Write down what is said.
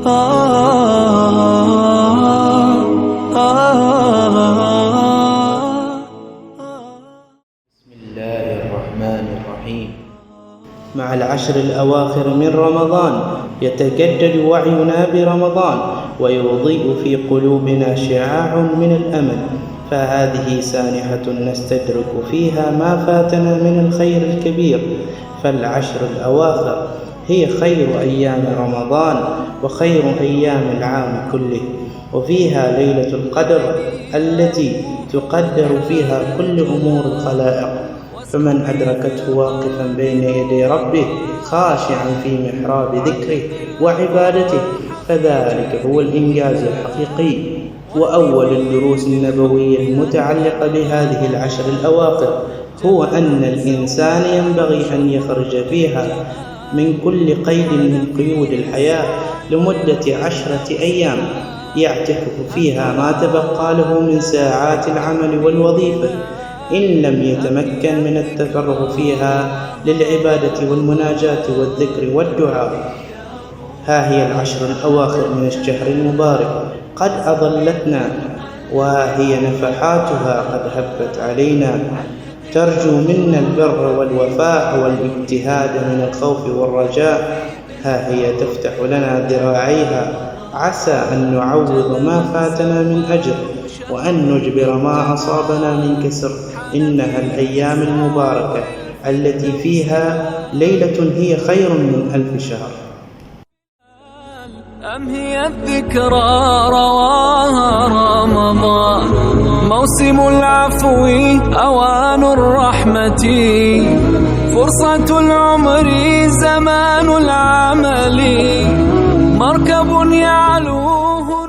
الله الرحمن الرحيم. مع العشر الأواخر من رمضان يتجدد وعينا برمضان، ويضيء في قلوبنا شعاع من الأمل، فهذه سانحة نستدرك فيها ما فاتنا من الخير الكبير. فالعشر الأواخر هي خير أيام رمضان وخير أيام العام كله، وفيها ليلة القدر التي تقدر فيها كل أمور الخلائق، فمن أدركته واقفا بين يدي ربه خاشعا في محراب ذكره وعبادته فذلك هو الإنجاز الحقيقي. وأول الدروس النبوية المتعلقة بهذه العشر الأواخر هو أن الإنسان ينبغي أن يخرج فيها من كل قيد من قيود الحياة لمدة 10 أيام يعتكف فيها ما تبقى له من ساعات العمل والوظيفة، إن لم يتمكن من التفرغ فيها للعبادة والمناجاة والذكر والدعاء. ها هي العشر الأواخر من الشهر المبارك قد أظلتنا، وها هي نفحاتها قد هبت علينا، ترجو منا البر والوفاء والاجتهاد من الخوف والرجاء. ها هي تفتح لنا ذراعيها، عسى أن نعوض ما فاتنا من أجر، وأن نجبر ما أصابنا من كسر. إنها الأيام المباركة التي فيها ليلة هي خير من 1000 شهر. أم هي الذكرى رواها رمضان، موسم العفو أوان الرحمة، فرصة العمر زمان العمل، مركب يعلوه